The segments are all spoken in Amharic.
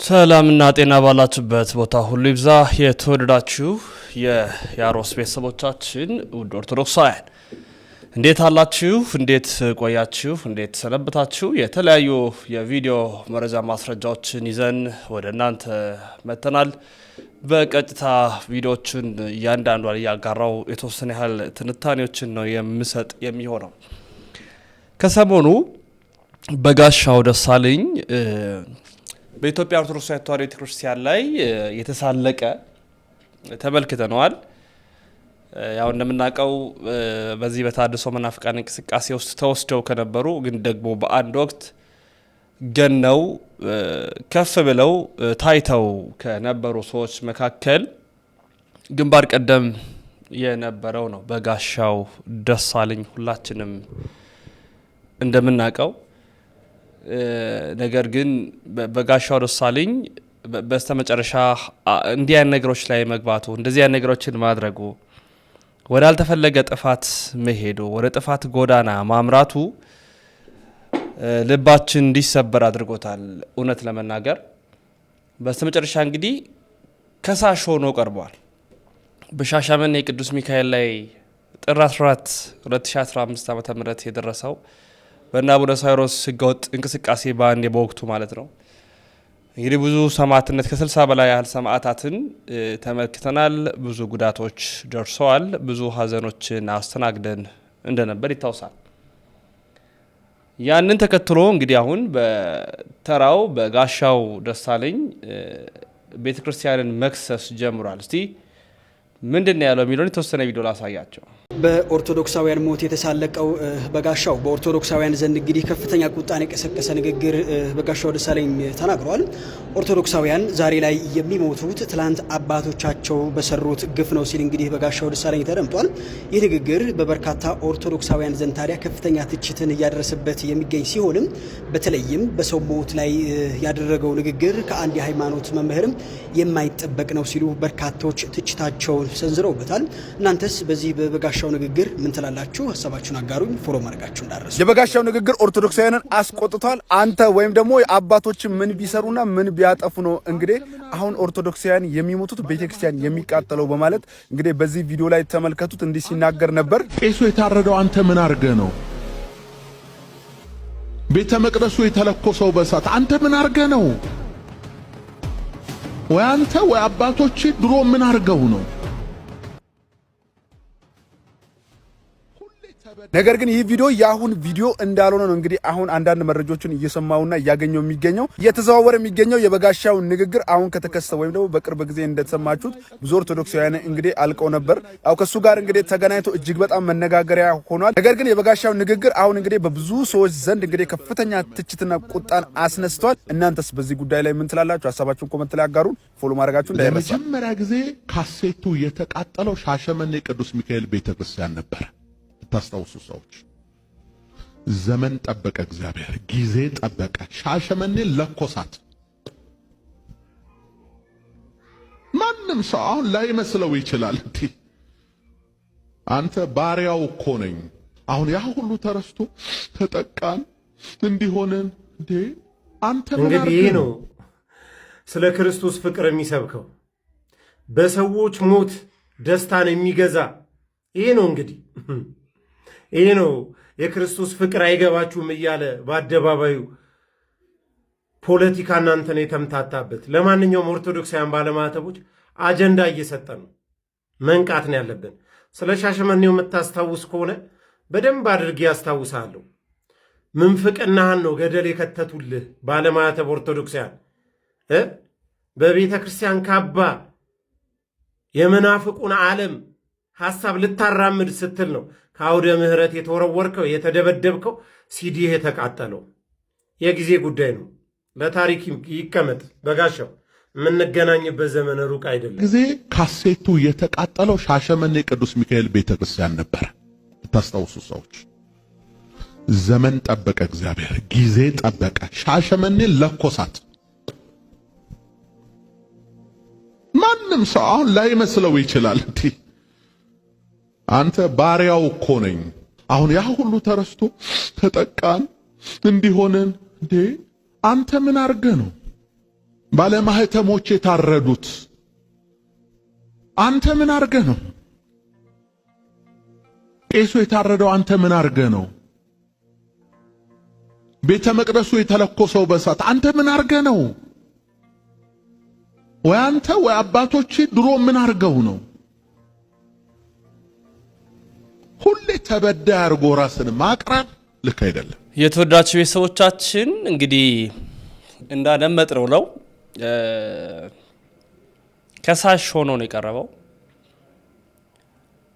ሰላምና ጤና ባላችሁበት ቦታ ሁሉ ይብዛ። የተወደዳችሁ የያሮስ ቤተሰቦቻችን ውድ ኦርቶዶክሳውያን እንዴት አላችሁ? እንዴት ቆያችሁ? እንዴት ሰነበታችሁ? የተለያዩ የቪዲዮ መረጃ ማስረጃዎችን ይዘን ወደ እናንተ መተናል። በቀጥታ ቪዲዮዎችን እያንዳንዷን እያጋራው የተወሰነ ያህል ትንታኔዎችን ነው የምሰጥ የሚሆነው። ከሰሞኑ በጋሻው ደሳለኝ በኢትዮጵያ ኦርቶዶክስ ተዋሕዶ ቤተክርስቲያን ላይ የተሳለቀ ተመልክተነዋል። ያው እንደምናውቀው በዚህ በታድሶ መናፍቃን እንቅስቃሴ ውስጥ ተወስደው ከነበሩ ግን ደግሞ በአንድ ወቅት ገነው ከፍ ብለው ታይተው ከነበሩ ሰዎች መካከል ግንባር ቀደም የነበረው ነው በጋሻው ደሳለኝ ሁላችንም እንደምናውቀው። ነገር ግን በጋሻው ደሳለኝ በስተመጨረሻ እንዲህ አይነት ነገሮች ላይ መግባቱ እንደዚህ አይነት ነገሮችን ማድረጉ ወደ አልተፈለገ ጥፋት መሄዱ ወደ ጥፋት ጎዳና ማምራቱ ልባችን እንዲሰበር አድርጎታል። እውነት ለመናገር በስተመጨረሻ እንግዲህ ከሳሽ ሆኖ ቀርቧል። በሻሸመኔ ቅዱስ ሚካኤል ላይ ጥር 14 2015 ዓ.ም የደረሰው በእነ አቡነ ሳይሮስ ህገወጥ እንቅስቃሴ በአንድ በወቅቱ ማለት ነው እንግዲህ ብዙ ሰማዕትነት ከ60 በላይ ያህል ሰማዕታትን ተመልክተናል። ብዙ ጉዳቶች ደርሰዋል። ብዙ ሀዘኖችን አስተናግደን እንደነበር ይታወሳል። ያንን ተከትሎ እንግዲህ አሁን በተራው በጋሻው ደሳለኝ ቤተክርስቲያንን መክሰስ ጀምሯል። እስቲ ምንድነው ያለው የሚለውን የተወሰነ ቪዲዮ ላሳያቸው። በኦርቶዶክሳውያን ሞት የተሳለቀው በጋሻው በኦርቶዶክሳውያን ዘንድ እንግዲህ ከፍተኛ ቁጣን የቀሰቀሰ ንግግር በጋሻው ደሳለኝ ተናግሯል። ኦርቶዶክሳውያን ዛሬ ላይ የሚሞቱት ትላንት አባቶቻቸው በሰሩት ግፍ ነው ሲል እንግዲህ በጋሻው ደሳለኝ ተደምጧል። ይህ ንግግር በበርካታ ኦርቶዶክሳውያን ዘንድ ታዲያ ከፍተኛ ትችትን እያደረሰበት የሚገኝ ሲሆንም በተለይም በሰው ሞት ላይ ያደረገው ንግግር ከአንድ የሃይማኖት መምህርም የማይጠበቅ ነው ሲሉ በርካቶች ትችታቸውን ሰንዝረውበታል። እናንተስ በዚህ በጋሻው ንግግር ምን ትላላችሁ? ሀሳባችሁን አጋሩኝ። ፎሎ ማድረጋችሁ እንዳረሱ። የበጋሻው ንግግር ኦርቶዶክሳውያንን አስቆጥቷል። አንተ ወይም ደግሞ አባቶች ምን ቢሰሩና ምን ቢያጠፉ ነው እንግዲህ አሁን ኦርቶዶክሳውያን የሚሞቱት ቤተክርስቲያን የሚቃጠለው በማለት እንግዲህ በዚህ ቪዲዮ ላይ ተመልከቱት። እንዲህ ሲናገር ነበር። ቄሱ የታረደው አንተ ምን አርገ ነው? ቤተ መቅደሱ የተለኮሰው በእሳት አንተ ምን አርገ ነው? ወይ አንተ ወይ አባቶች ድሮ ምን አርገው ነው? ነገር ግን ይህ ቪዲዮ የአሁን ቪዲዮ እንዳልሆነ ነው እንግዲህ አሁን አንዳንድ መረጃዎችን እየሰማውና እያገኘው የሚገኘው እየተዘዋወረ የሚገኘው የበጋሻው ንግግር አሁን ከተከሰተ ወይም ደግሞ በቅርብ ጊዜ እንደተሰማችሁት ብዙ ኦርቶዶክሳውያን እንግዲህ አልቀው ነበር። አው ከሱ ጋር እንግዲህ ተገናኝቶ እጅግ በጣም መነጋገሪያ ሆኗል። ነገር ግን የበጋሻው ንግግር አሁን እንግዲህ በብዙ ሰዎች ዘንድ እንግዲህ ከፍተኛ ትችትና ቁጣን አስነስቷል። እናንተስ በዚህ ጉዳይ ላይ ምን ትላላችሁ? ሀሳባችሁን ኮሜንት ላይ አጋሩን። ፎሎ ማድረጋችሁ እንዳይረሳ። ለመጀመሪያ ጊዜ ካሴቱ የተቃጠለው ሻሸመኔ ቅዱስ ሚካኤል ቤተክርስቲያን ነበር። ታስታውሱ ሰዎች፣ ዘመን ጠበቀ፣ እግዚአብሔር ጊዜ ጠበቀ፣ ሻሸመኔ ለኮሳት። ማንም ሰው አሁን ላይ መስለው ይችላል። አንተ ባሪያው እኮ ነኝ። አሁን ያ ሁሉ ተረስቶ ተጠቃን እንዲሆነን እንዴ? አንተ እንግዲህ ይሄ ነው ስለ ክርስቶስ ፍቅር የሚሰብከው፣ በሰዎች ሞት ደስታን የሚገዛ ይሄ ነው እንግዲህ ይሄ ነው የክርስቶስ ፍቅር አይገባችሁም እያለ በአደባባዩ ፖለቲካ እናንተን የተምታታበት። ለማንኛውም ኦርቶዶክሳውያን ባለማተቦች አጀንዳ እየሰጠ ነው፣ መንቃት ነው ያለብን። ስለ ሻሸመኔው የምታስታውስ ከሆነ በደንብ አድርጌ ያስታውሳለሁ። ምንፍቅናህን ነው ገደል የከተቱልህ ባለማተብ ኦርቶዶክሳውያን። በቤተ ክርስቲያን ካባ የመናፍቁን ዓለም ሐሳብ ልታራምድ ስትል ነው ከአውደ ምህረት የተወረወርከው የተደበደብከው፣ ሲዲህ የተቃጠለው። የጊዜ ጉዳይ ነው። ለታሪክ ይቀመጥ። በጋሻው የምንገናኝበት ዘመን ሩቅ አይደለም። ጊዜ ካሴቱ የተቃጠለው ሻሸመኔ ቅዱስ ሚካኤል ቤተክርስቲያን ነበር። ታስታውሱ ሰዎች፣ ዘመን ጠበቀ፣ እግዚአብሔር ጊዜ ጠበቀ፣ ሻሸመኔ ለኮሳት። ማንም ሰው አሁን ላይ መስለው ይችላል። አንተ ባሪያው እኮ ነኝ። አሁን ያ ሁሉ ተረስቶ ተጠቃን እንዲሆነን እንዴ? አንተ ምን አርገ ነው? ባለማህተሞች የታረዱት አንተ ምን አርገህ ነው? ቄሱ የታረደው አንተ ምን አርገህ ነው? ቤተ መቅደሱ የተለኮሰው በሳት አንተ ምን አርገህ ነው? ወይ አንተ ወይ አባቶች ድሮ ምን አርገው ነው? ሁሌ ተበዳይ አርጎ ራስን ማቅረብ ልክ አይደለም። የተወዳችሁ ቤተሰቦቻችን እንግዲህ እንዳደመጥነው ነው ከሳሽ ሆኖ ነው የቀረበው።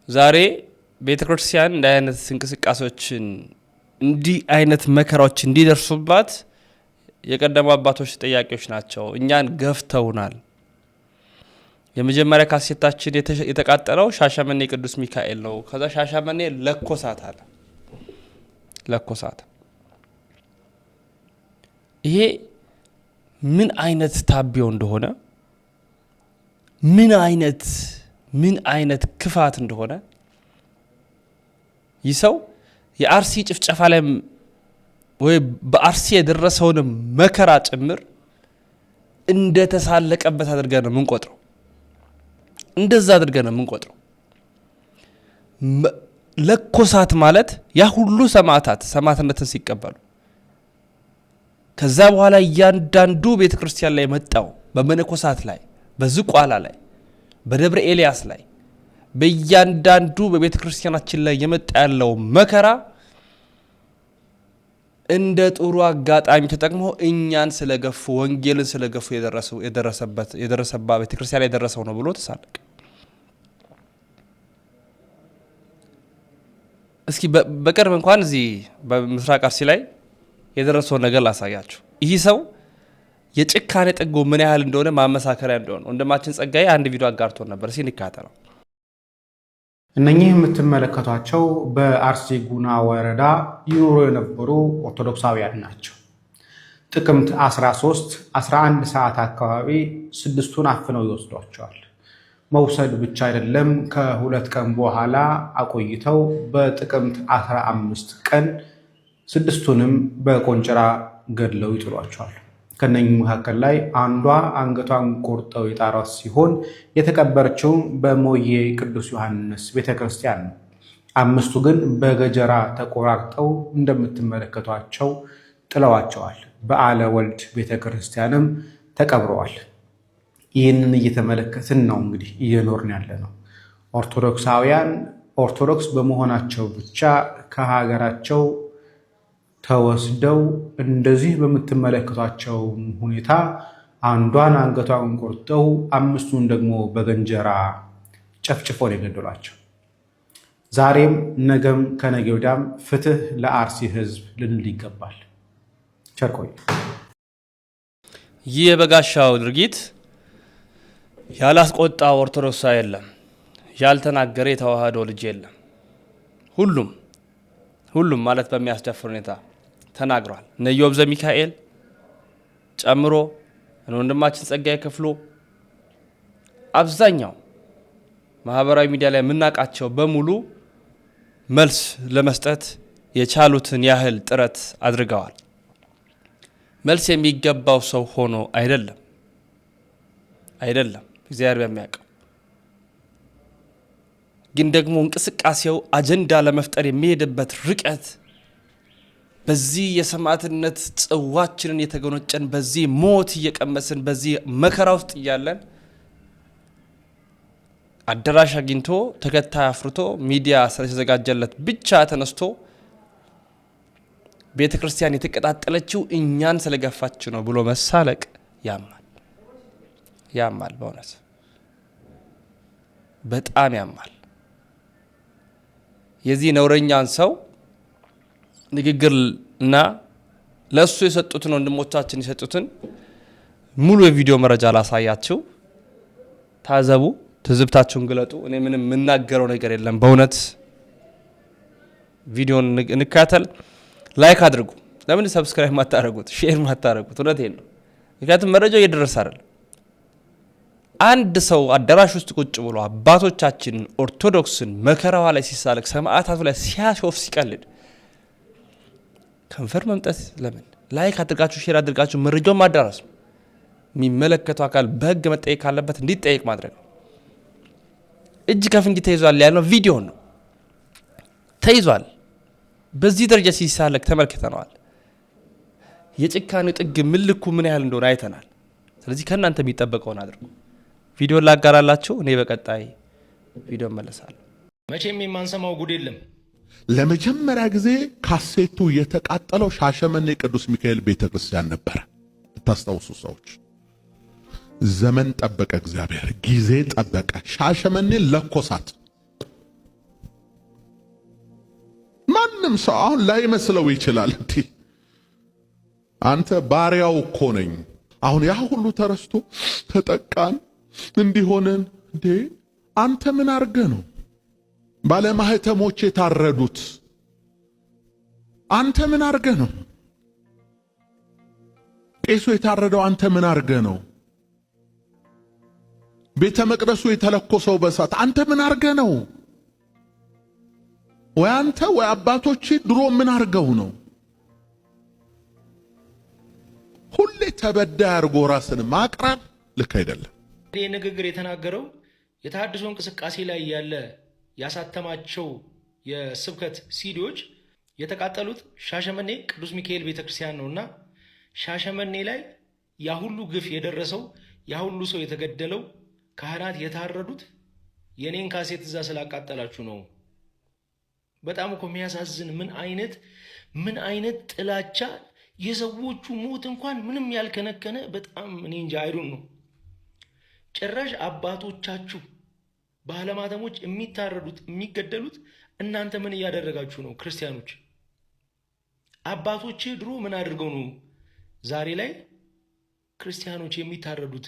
ዛሬ ቤተክርስቲያን እንዲህ አይነት እንቅስቃሴዎችን እንዲህ አይነት መከራዎች እንዲደርሱባት የቀደሙ አባቶች ተጠያቂዎች ናቸው። እኛን ገፍተውናል። የመጀመሪያ ካሴታችን የተቃጠለው ሻሸመኔ ቅዱስ ሚካኤል ነው። ከዛ ሻሸመኔ ለኮሳት አለ። ለኮሳት ይሄ ምን አይነት ታቢዮ እንደሆነ ምን አይነት ክፋት እንደሆነ ይህ ሰው የአርሲ ጭፍጨፋ ላይ ወይ በአርሲ የደረሰውን መከራ ጭምር እንደተሳለቀበት አድርገን ነው የምንቆጥረው። እንደዛ አድርገን ነው የምንቆጥረው። ለኮሳት ማለት ያ ሁሉ ሰማዕትነትን ሲቀበሉ ከዛ በኋላ እያንዳንዱ ቤተክርስቲያን ላይ መጣው በመነኮሳት ላይ በዝቋላ ላይ በደብረ ኤልያስ ላይ በእያንዳንዱ በቤተክርስቲያናችን ላይ የመጣ ያለው መከራ እንደ ጥሩ አጋጣሚ ተጠቅሞ እኛን ስለገፉ ወንጌልን ስለገፉ የደረሰባ ቤተክርስቲያን ላይ የደረሰው ነው ብሎ ተሳለቀ። እስኪ በቅርብ እንኳን እዚህ በምስራቅ አርሲ ላይ የደረሰውን ነገር ላሳያችሁ። ይህ ሰው የጭካኔ ጥጉ ምን ያህል እንደሆነ ማመሳከሪያ እንደሆነ ወንድማችን ጸጋዬ አንድ ቪዲዮ አጋርቶን ነበር። እስኪ እንከታተለው። እነኚህ የምትመለከቷቸው በአርሲ ጉና ወረዳ ይኖሩ የነበሩ ኦርቶዶክሳውያን ናቸው። ጥቅምት 13 11 ሰዓት አካባቢ ስድስቱን አፍነው ይወስዷቸዋል። መውሰድ ብቻ አይደለም፣ ከሁለት ቀን በኋላ አቆይተው በጥቅምት 15 ቀን ስድስቱንም በቆንጭራ ገድለው ይጥሏቸዋል። ከነኚህ መካከል ላይ አንዷ አንገቷን ቆርጠው የጣሯት ሲሆን የተቀበረችው በሞዬ ቅዱስ ዮሐንስ ቤተክርስቲያን ነው። አምስቱ ግን በገጀራ ተቆራርጠው እንደምትመለከቷቸው ጥለዋቸዋል። በዓለ ወልድ ቤተክርስቲያንም ተቀብረዋል። ይህንን እየተመለከትን ነው እንግዲህ እየኖርን ያለ ነው። ኦርቶዶክሳውያን ኦርቶዶክስ በመሆናቸው ብቻ ከሀገራቸው ተወስደው እንደዚህ በምትመለከቷቸው ሁኔታ አንዷን አንገቷን ቆርጠው አምስቱን ደግሞ በገንጀራ ጨፍጭፈው ነው የገደሏቸው። ዛሬም ነገም ከነገ ወዲያም ፍትህ ለአርሲ ሕዝብ ልንል ይገባል። ቸርቆይ ይህ የበጋሻው ድርጊት ያላስቆጣ ኦርቶዶክስ የለም፣ ያልተናገረ የተዋህዶ ልጅ የለም። ሁሉም ማለት በሚያስደፍር ሁኔታ ተናግሯል። እነ ኢዮብ ዘሚካኤል ጨምሮ ወንድማችን ጸጋዬ ክፍሉ አብዛኛው ማህበራዊ ሚዲያ ላይ የምናውቃቸው በሙሉ መልስ ለመስጠት የቻሉትን ያህል ጥረት አድርገዋል። መልስ የሚገባው ሰው ሆኖ አይደለም እግዚአብሔር በሚያውቀው ግን ደግሞ እንቅስቃሴው አጀንዳ ለመፍጠር የሚሄድበት ርቀት በዚህ የሰማዕትነት ጽዋችንን የተጎነጨን በዚህ ሞት እየቀመስን በዚህ መከራ ውስጥ እያለን አዳራሽ አግኝቶ ተከታይ አፍርቶ ሚዲያ ስለተዘጋጀለት ብቻ ተነስቶ ቤተክርስቲያን የተቀጣጠለችው እኛን ስለገፋች ነው ብሎ መሳለቅ ያማል። በእውነት በጣም ያማል። የዚህ ነውረኛን ሰው ንግግር እና ለሱ የሰጡትን ወንድሞቻችን የሰጡትን ሙሉ የቪዲዮ መረጃ ላሳያችሁ። ታዘቡ፣ ትዝብታችሁን ግለጡ። እኔ ምንም የምናገረው ነገር የለም። በእውነት ቪዲዮን እንካተል። ላይክ አድርጉ። ለምን ሰብስክራይብ ማታረጉት? ሼር ማታረጉት? እውነቴን ነው። ምክንያቱም መረጃው እየደረሰ አይደለም። አንድ ሰው አዳራሽ ውስጥ ቁጭ ብሎ አባቶቻችንን ኦርቶዶክስን መከራዋ ላይ ሲሳለቅ ሰማዕታቱ ላይ ሲያሾፍ ሲቀልድ ከንፈር መምጠት ለምን? ላይክ አድርጋችሁ ሼር አድርጋችሁ መረጃውን ማዳረስ ነው። የሚመለከተው አካል በህግ መጠየቅ ካለበት እንዲጠየቅ ማድረግ ነው። እጅ ከፍንጅ ተይዟል ያልነው ቪዲዮ ነው። ተይዟል። በዚህ ደረጃ ሲሳለክ ተመልክተናል። የጭካኔው ጥግ ምልኩ ምን ያህል እንደሆነ አይተናል። ስለዚህ ከእናንተ የሚጠበቀውን አድርጉ። ቪዲዮ ላጋራላችሁ። እኔ በቀጣይ ቪዲዮ መለሳለሁ። መቼም የማንሰማው ጉድ የለም። ለመጀመሪያ ጊዜ ካሴቱ የተቃጠለው ሻሸመኔ ቅዱስ ሚካኤል ቤተክርስቲያን ነበረ። ታስታውሱ ሰዎች፣ ዘመን ጠበቀ፣ እግዚአብሔር ጊዜ ጠበቀ። ሻሸመኔ ለኮሳት። ማንም ሰው አሁን ላይ መስለው ይችላል። አንተ ባሪያው እኮ ነኝ። አሁን ያ ሁሉ ተረስቶ ተጠቃን እንዲሆነን እንዴ? አንተ ምን አርገ ነው ባለማህተሞች የታረዱት? አንተ ምን አርገ ነው ቄሱ የታረደው? አንተ ምን አርገ ነው ቤተ መቅደሱ የተለኮሰው በሳት? አንተ ምን አርገ ነው? ወይ አንተ ወይ አባቶች ድሮ ምን አርገው ነው? ሁሌ ተበዳይ አርጎ ራስን ማቅረብ ልክ አይደለም። ይህ ንግግር የተናገረው የተሐድሶ እንቅስቃሴ ላይ ያለ ያሳተማቸው የስብከት ሲዲዎች የተቃጠሉት ሻሸመኔ ቅዱስ ሚካኤል ቤተክርስቲያን ነውና ሻሸመኔ ላይ ያ ሁሉ ግፍ የደረሰው ያ ሁሉ ሰው የተገደለው ካህናት የታረዱት የኔን ካሴት እዛ ስላቃጠላችሁ ነው። በጣም እኮ የሚያሳዝን ምን አይነት ጥላቻ! የሰዎቹ ሞት እንኳን ምንም ያልከነከነ በጣም እኔ እንጃ አይዱን ነው። ጭራሽ አባቶቻችሁ ባለማተሞች የሚታረዱት የሚገደሉት እናንተ ምን እያደረጋችሁ ነው? ክርስቲያኖች አባቶች ድሮ ምን አድርገው ነው ዛሬ ላይ ክርስቲያኖች የሚታረዱት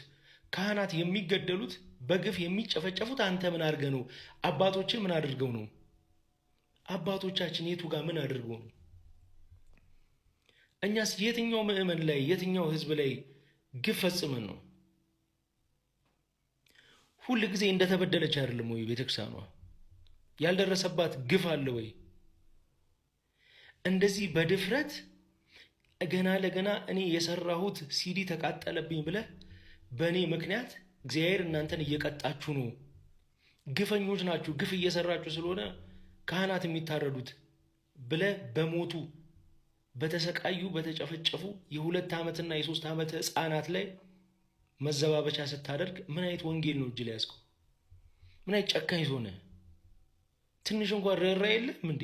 ካህናት የሚገደሉት በግፍ የሚጨፈጨፉት? አንተ ምን አድርገ ነው? አባቶች ምን አድርገው ነው? አባቶቻችን የቱ ጋር ምን አድርገው ነው? እኛስ የትኛው ምእመን ላይ የትኛው ህዝብ ላይ ግፍ ፈጽመን ነው? ሁል ጊዜ እንደተበደለች አይደለም ወይ ቤተክርስቲያኗ? ያልደረሰባት ግፍ አለ ወይ? እንደዚህ በድፍረት ገና ለገና እኔ የሰራሁት ሲዲ ተቃጠለብኝ ብለህ በእኔ ምክንያት እግዚአብሔር እናንተን እየቀጣችሁ ነው፣ ግፈኞች ናችሁ፣ ግፍ እየሰራችሁ ስለሆነ ካህናት የሚታረዱት ብለህ በሞቱ በተሰቃዩ በተጨፈጨፉ የ2 ዓመትና የ3 ዓመት ህፃናት ላይ መዘባበቻ ስታደርግ ምን አይነት ወንጌል ነው እጅ ላይ ያዝከው? ምን አይነት ጨካኝ ሆነ? ትንሽ እንኳን ርኅራኄ የለም እንዴ?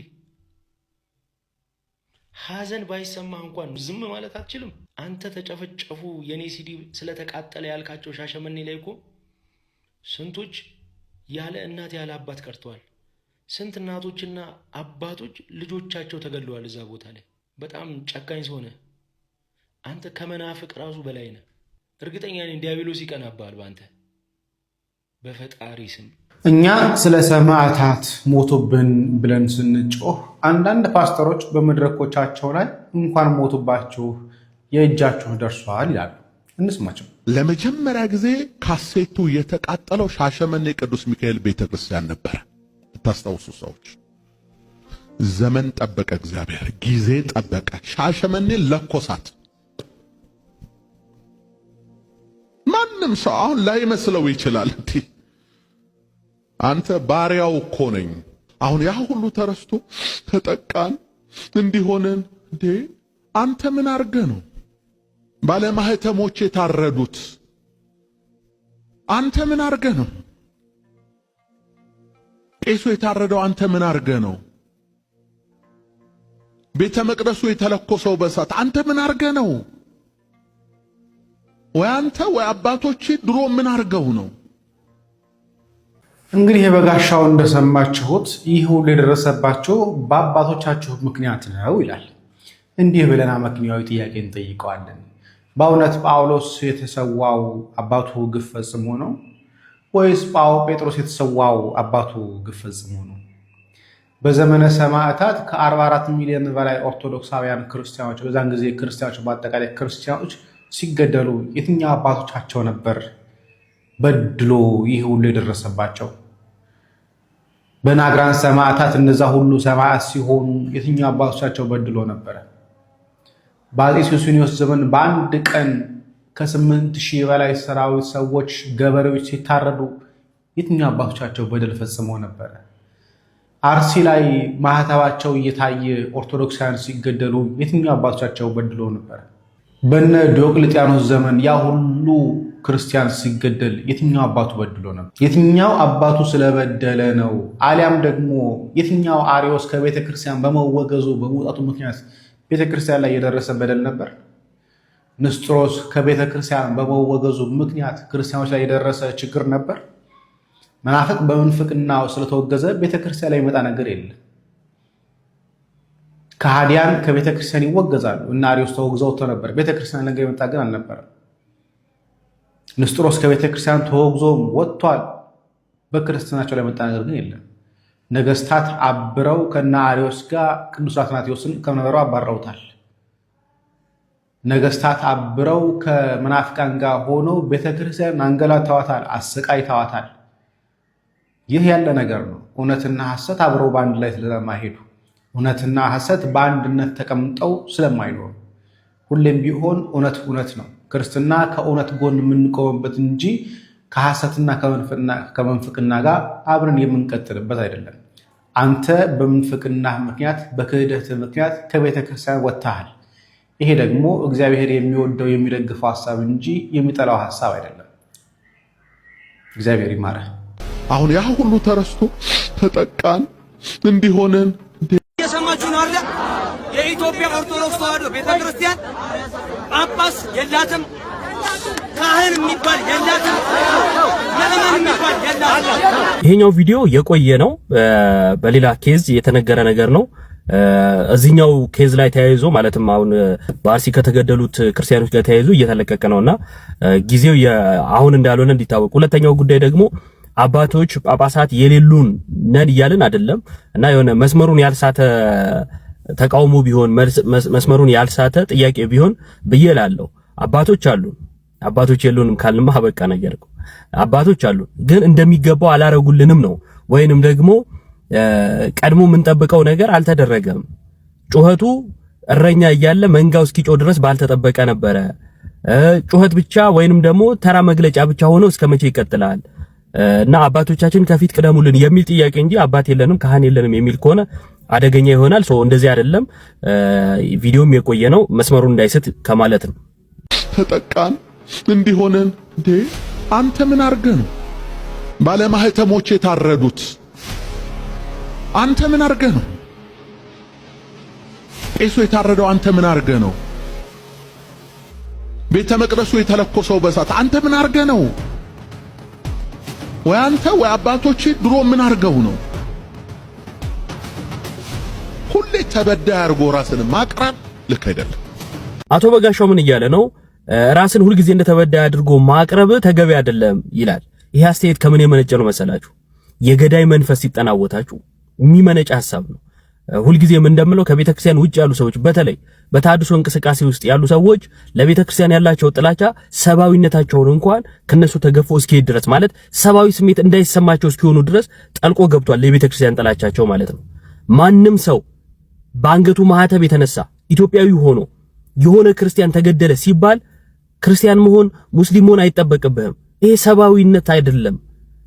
ሐዘን ባይሰማህ እንኳን ዝም ማለት አትችልም? አንተ ተጨፈጨፉ የኔ ሲዲ ስለተቃጠለ ያልካቸው ሻሸመኔ ላይ እኮ ስንቶች ያለ እናት ያለ አባት ቀርተዋል። ስንት እናቶችና አባቶች ልጆቻቸው ተገለዋል እዛ ቦታ ላይ። በጣም ጨካኝ ሆነ። አንተ ከመናፍቅ ራሱ በላይ ነህ። እርግጠኛ ነኝ ዲያብሎስ ይቀናባል በአንተ። በፈጣሪ ስም እኛ ስለ ሰማዕታት ሞቱብን ብለን ስንጮህ አንዳንድ ፓስተሮች በመድረኮቻቸው ላይ እንኳን ሞቱባችሁ የእጃችሁ ደርሷል ይላሉ። እንስማቸው። ለመጀመሪያ ጊዜ ካሴቱ የተቃጠለው ሻሸመኔ ቅዱስ ሚካኤል ቤተክርስቲያን ነበረ። ታስታውሱ ሰዎች፣ ዘመን ጠበቀ፣ እግዚአብሔር ጊዜ ጠበቀ። ሻሸመኔ ለኮሳት። ማንም ሰው አሁን ላይ መስለው ይችላል። አንተ ባሪያው እኮ ነኝ። አሁን ያ ሁሉ ተረስቶ ተጠቃን እንዲሆነን እንዴ? አንተ ምን አርገ ነው ባለማህተሞች የታረዱት? አንተ ምን አርገ ነው ቄሱ የታረደው? አንተ ምን አርገ ነው ቤተ መቅደሱ የተለኮሰው በሳት? አንተ ምን አርገ ነው? ወይ አንተ ወይ አባቶች ድሮ ምን አርገው ነው? እንግዲህ የበጋሻው እንደሰማችሁት ይህ ሁሉ የደረሰባቸው በአባቶቻችሁ ምክንያት ነው ይላል። እንዲህ ብለን አመክንያዊ ጥያቄ እንጠይቀዋለን። በእውነት ጳውሎስ የተሰዋው አባቱ ግፍ ፈጽሞ ነው ወይስ ጴጥሮስ የተሰዋው አባቱ ግፍ ፈጽሞ ነው? በዘመነ ሰማዕታት ከ44 ሚሊዮን በላይ ኦርቶዶክሳውያን ክርስቲያኖች፣ በዛን ጊዜ ክርስቲያኖች በአጠቃላይ ክርስቲያኖች ሲገደሉ የትኛው አባቶቻቸው ነበር በድሎ ይህ ሁሉ የደረሰባቸው? በናግራን ሰማዕታት እነዛ ሁሉ ሰማዕት ሲሆኑ የትኛው አባቶቻቸው በድሎ ነበረ? በአፄ ሱስንዮስ ዘመን በአንድ ቀን ከ8,000 በላይ ሰራዊት ሰዎች ገበሬዎች ሲታረዱ የትኛው አባቶቻቸው በደል ፈጽመው ነበረ? አርሲ ላይ ማህተባቸው እየታየ ኦርቶዶክሳውያን ሲገደሉ የትኛው አባቶቻቸው በድሎ ነበር? በነ ዲዮቅልጥያኖስ ዘመን ያ ሁሉ ክርስቲያን ሲገደል የትኛው አባቱ በድሎ ነበር? የትኛው አባቱ ስለበደለ ነው? አሊያም ደግሞ የትኛው አሪዮስ ከቤተ ክርስቲያን በመወገዙ በመውጣቱ ምክንያት ቤተ ክርስቲያን ላይ የደረሰ በደል ነበር? ንስጥሮስ ከቤተ ክርስቲያን በመወገዙ ምክንያት ክርስቲያኖች ላይ የደረሰ ችግር ነበር? መናፍቅ በምንፍቅናው ስለተወገዘ ቤተ ክርስቲያን ላይ የመጣ ነገር የለም። ከሃዲያን ከቤተ ክርስቲያን ይወገዛሉ እና አሪዮስ ተወግዘው ነበር። ቤተ ክርስቲያን ነገር የመጣ ግን አልነበረም። ንስጥሮስ ከቤተ ክርስቲያን ተወግዞም ወጥቷል። በክርስትናቸው ላይ የመጣ ነገር ግን የለም። ነገስታት አብረው ከነ አሪዮስ ጋር ቅዱስ አትናቴዎስን ከመንበሩ አባረውታል። ነገስታት አብረው ከመናፍቃን ጋር ሆነው ቤተ ክርስቲያን አንገላታዋታል፣ አሰቃይተዋታል። ይህ ያለ ነገር ነው። እውነትና ሐሰት አብረው በአንድ ላይ ስለማይሄዱ፣ እውነትና ሐሰት በአንድነት ተቀምጠው ስለማይኖሩ፣ ሁሌም ቢሆን እውነት እውነት ነው። ክርስትና ከእውነት ጎን የምንቆምበት እንጂ ከሐሰትና ከመንፍቅና ጋር አብረን የምንቀጥልበት አይደለም። አንተ በምንፍቅና ምክንያት በክህደት ምክንያት ከቤተ ክርስቲያን ወጥተሃል። ይሄ ደግሞ እግዚአብሔር የሚወደው የሚደግፈው ሐሳብ እንጂ የሚጠላው ሐሳብ አይደለም። እግዚአብሔር ይማረህ። አሁን ያ ሁሉ ተረስቶ ተጠቃን እንዲሆንን እየሰማችሁ ነው አይደል? የኢትዮጵያ ኦርቶዶክስ ተዋሕዶ ቤተክርስቲያን ጳጳስ የላትም፣ ካህን የሚባል የላትም፣ ምዕመን የሚባል የላትም። ይሄኛው ቪዲዮ የቆየ ነው። በሌላ ኬዝ የተነገረ ነገር ነው። እዚህኛው ኬዝ ላይ ተያይዞ ማለትም አሁን በአርሲ ከተገደሉት ክርስቲያኖች ጋር ተያይዞ እየተለቀቀ ነውና ጊዜው አሁን እንዳልሆነ እንዲታወቅ። ሁለተኛው ጉዳይ ደግሞ አባቶች ጳጳሳት የሌሉን ነን እያልን አይደለም እና የሆነ መስመሩን ያልሳተ ተቃውሞ ቢሆን መስመሩን ያልሳተ ጥያቄ ቢሆን ብዬ እላለሁ። አባቶች አሉን። አባቶች የሉንም ካልንማ በቃ ነገር እኮ አባቶች አሉን፣ ግን እንደሚገባው አላረጉልንም ነው። ወይንም ደግሞ ቀድሞ የምንጠብቀው ነገር አልተደረገም። ጩኸቱ እረኛ እያለ መንጋው እስኪጮህ ድረስ ባልተጠበቀ ነበረ። ጩኸት ብቻ ወይንም ደግሞ ተራ መግለጫ ብቻ ሆኖ እስከመቼ ይቀጥላል? እና አባቶቻችን ከፊት ቅደሙልን የሚል ጥያቄ እንጂ አባት የለንም ካህን የለንም የሚል ከሆነ አደገኛ ይሆናል። እንደዚህ አይደለም። ቪዲዮም የቆየ ነው፣ መስመሩን እንዳይስት ከማለት ነው። ተጠቃን እንዲሆንን እንዴ አንተ ምን አርገህ ነው ባለማህተሞች የታረዱት? አንተ ምን አርገህ ነው ቄሱ የታረደው? አንተ ምን አርገህ ነው ቤተ መቅደሱ የተለኮሰው በሳት? አንተ ምን አርገህ ነው? ወይ አንተ ወይ አባቶች ድሮ ምን አርገው ነው? ሁሌ ተበዳይ አርጎ ራስን ማቅረብ ልክ አይደለም። አቶ በጋሻው ምን እያለ ነው? ራስን ሁልጊዜ እንደተበዳይ አድርጎ ማቅረብ ተገቢ አይደለም ይላል። ይሄ አስተያየት ከምን የመነጨ ነው መሰላችሁ? የገዳይ መንፈስ ሲጠናወታችሁ የሚመነጭ ሐሳብ ነው። ሁልጊዜም እንደምለው ከቤተ ክርስቲያን ውጭ ያሉ ሰዎች፣ በተለይ በተሐድሶ እንቅስቃሴ ውስጥ ያሉ ሰዎች ለቤተ ክርስቲያን ያላቸው ጥላቻ ሰብአዊነታቸውን እንኳን ከነሱ ተገፎ እስኪሄድ ድረስ ማለት ሰብአዊ ስሜት እንዳይሰማቸው እስኪሆኑ ድረስ ጠልቆ ገብቷል የቤተ ክርስቲያን ጥላቻቸው ማለት ነው። ማንም ሰው በአንገቱ ማህተብ የተነሳ ኢትዮጵያዊ ሆኖ የሆነ ክርስቲያን ተገደለ ሲባል ክርስቲያን መሆን ሙስሊም መሆን አይጠበቅብህም። ይሄ ሰብአዊነት አይደለም።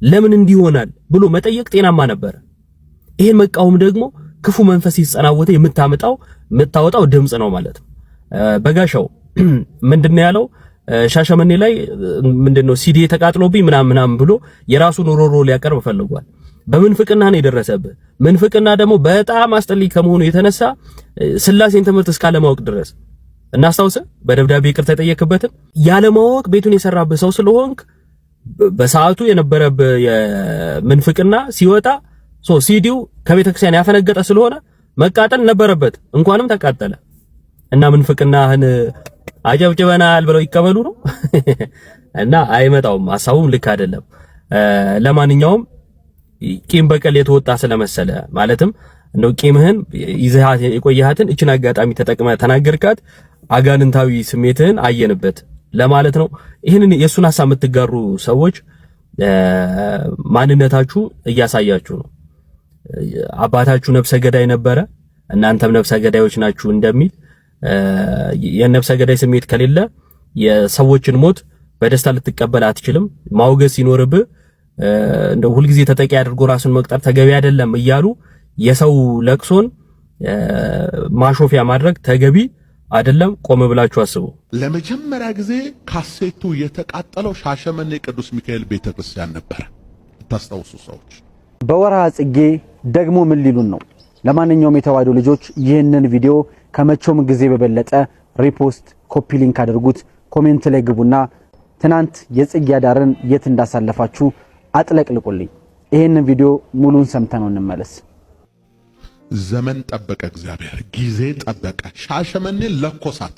ለምን እንዲሆናል ብሎ መጠየቅ ጤናማ ነበር። ይሄን መቃወም ደግሞ ክፉ መንፈስ ሲጸናወተ የምታወጣው ድምጽ ነው ማለት ነው። በጋሻው ምንድነው ያለው? ሻሸመኔ ላይ ምንድነው ሲዲ ተቃጥሎብኝ ምናምን ብሎ የራሱን ሮሮ ሊያቀርብ ፈልጓል። በምንፍቅና ነው የደረሰብህ። ምንፍቅና ደግሞ በጣም አስጠሊ ከመሆኑ የተነሳ ስላሴን ትምህርት እስካለማወቅ ድረስ እናስታውስ። በደብዳቤ ይቅርታ የጠየቅበትን ያለማወቅ ቤቱን የሰራብህ ሰው ስለሆንክ በሰዓቱ የነበረብህ የምንፍቅና ሲወጣ ሲዲው ከቤተክርስቲያን ያፈነገጠ ስለሆነ መቃጠል ነበረበት። እንኳንም ተቃጠለ እና ምንፍቅናህን አጨብጭበናል ብለው ይቀበሉ ነው እና አይመጣውም። ሐሳቡም ልክ አይደለም። ለማንኛውም ቂም በቀል የተወጣ ስለመሰለ ማለትም እንደው ቂምህን ይዘሃት የቆየሃትን እችን አጋጣሚ ተጠቅመህ ተናገርካት፣ አጋንንታዊ ስሜትህን አየንበት ለማለት ነው። ይህንን የሱን ሐሳብ የምትጋሩ ሰዎች ማንነታችሁ እያሳያችሁ ነው። አባታችሁ ነፍሰ ገዳይ ነበረ፣ እናንተም ነፍሰ ገዳዮች ናችሁ እንደሚል የነፍሰ ገዳይ ስሜት ከሌለ የሰዎችን ሞት በደስታ ልትቀበል አትችልም። ማውገዝ ሲኖርብህ እንደው ሁሉ ጊዜ ተጠቂ አድርጎ ራስን መቅጠር ተገቢ አይደለም እያሉ የሰው ለቅሶን ማሾፊያ ማድረግ ተገቢ አይደለም። ቆም ብላችሁ አስቡ። ለመጀመሪያ ጊዜ ካሴቱ የተቃጠለው ሻሸመኔ ቅዱስ ሚካኤል ቤተክርስቲያን ነበር። ታስታውሱ ሰዎች በወርሃ ጽጌ ደግሞ ምን ሊሉን ነው? ለማንኛውም የተዋሕዶ ልጆች ይህንን ቪዲዮ ከመቼውም ጊዜ በበለጠ ሪፖስት፣ ኮፒ ሊንክ አድርጉት። ኮሜንት ላይ ግቡና ትናንት የጽጌ አዳርን የት እንዳሳለፋችሁ አጥለቅልቁልኝ። ይህንን ቪዲዮ ሙሉን ሰምተነው እንመለስ። ዘመን ጠበቀ፣ እግዚአብሔር ጊዜ ጠበቀ። ሻሸመኔ ለኮሳት።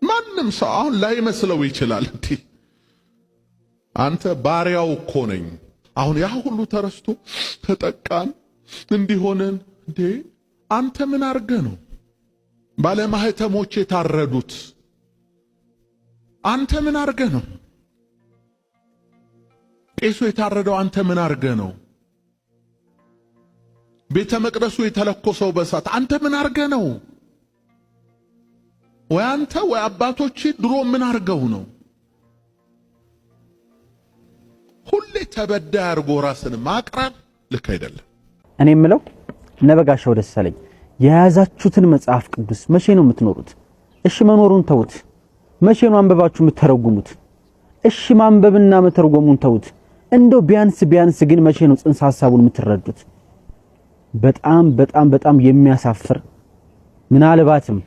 ማንም ሰው አሁን ላይ መስለው ይችላል። አንተ ባሪያው እኮ ነኝ። አሁን ያ ሁሉ ተረስቶ ተጠቃን እንዲሆነን እንዴ? አንተ ምን አርገ ነው ባለማህተሞች የታረዱት? አንተ ምን አርገ ነው ቄሱ የታረደው? አንተ ምን አርገ ነው ቤተ መቅደሱ የተለኮሰው በሳት? አንተ ምን አርገ ነው? ወይ አንተ ወይ አባቶች ድሮ ምን አርገው ነው? ሁሌ ተበዳይ አርጎ ራስን ማቅረብ ልክ አይደለም። እኔ የምለው ነበጋሻው ደሳለኝ የያዛችሁትን መጽሐፍ ቅዱስ መቼ ነው የምትኖሩት? እሺ መኖሩን ተውት። መቼ ነው አንበባችሁ የምትተረጉሙት? እሺ ማንበብና መተርጎሙን ተውት። እንደው ቢያንስ ግን መቼ ነው ጽንሰ ሐሳቡን የምትረዱት? በጣም በጣም በጣም የሚያሳፍር ምናልባትም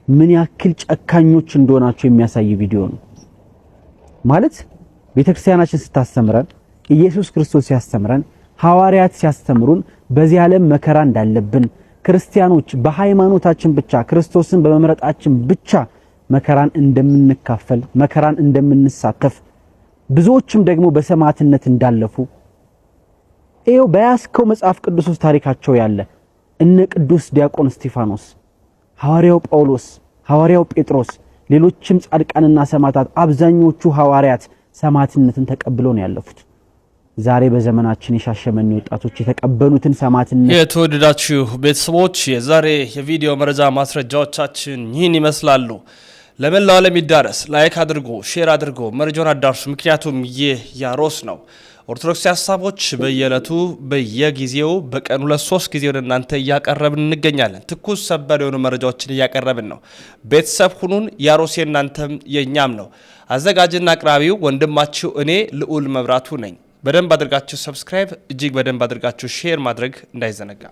ምን ያክል ጨካኞች እንደሆናችሁ የሚያሳይ ቪዲዮ ነው። ማለት ቤተክርስቲያናችን ስታስተምረን፣ ኢየሱስ ክርስቶስ ሲያስተምረን፣ ሐዋርያት ሲያስተምሩን በዚህ ዓለም መከራ እንዳለብን ክርስቲያኖች በሃይማኖታችን ብቻ ክርስቶስን በመምረጣችን ብቻ መከራን እንደምንካፈል መከራን እንደምንሳተፍ ብዙዎችም ደግሞ በሰማዕትነት እንዳለፉ ይኸው በያስከው መጽሐፍ ቅዱስ ውስጥ ታሪካቸው ያለ እነ ቅዱስ ዲያቆን እስጢፋኖስ፣ ሐዋርያው ጳውሎስ፣ ሐዋርያው ጴጥሮስ፣ ሌሎችም ጻድቃንና ሰማዕታት አብዛኞቹ ሐዋርያት ሰማዕትነትን ተቀብለው ነው ያለፉት። ዛሬ በዘመናችን የሻሸመኔ ወጣቶች የተቀበሉትን ሰማዕትነት። የተወደዳችሁ ቤተሰቦች የዛሬ የቪዲዮ መረጃ ማስረጃዎቻችን ይህን ይመስላሉ። ለመላው ዓለም ይዳረስ። ላይክ አድርጎ ሼር አድርጎ መረጃውን አዳርሱ። ምክንያቱም ይህ ያሮስ ነው። ኦርቶዶክስ ሐሳቦች በየዕለቱ በየጊዜው በቀን 2-3 ጊዜ ወደ እናንተ እያቀረብን እንገኛለን። ትኩስ ሰበር የሆኑ መረጃዎችን እያቀረብን ነው። ቤተሰብ ሁኑን። ያሮስ የእናንተም የኛም ነው። አዘጋጅና አቅራቢው ወንድማችሁ እኔ ልዑል መብራቱ ነኝ። በደንብ አድርጋችሁ ሰብስክራይብ፣ እጅግ በደንብ አድርጋችሁ ሼር ማድረግ እንዳይዘነጋ።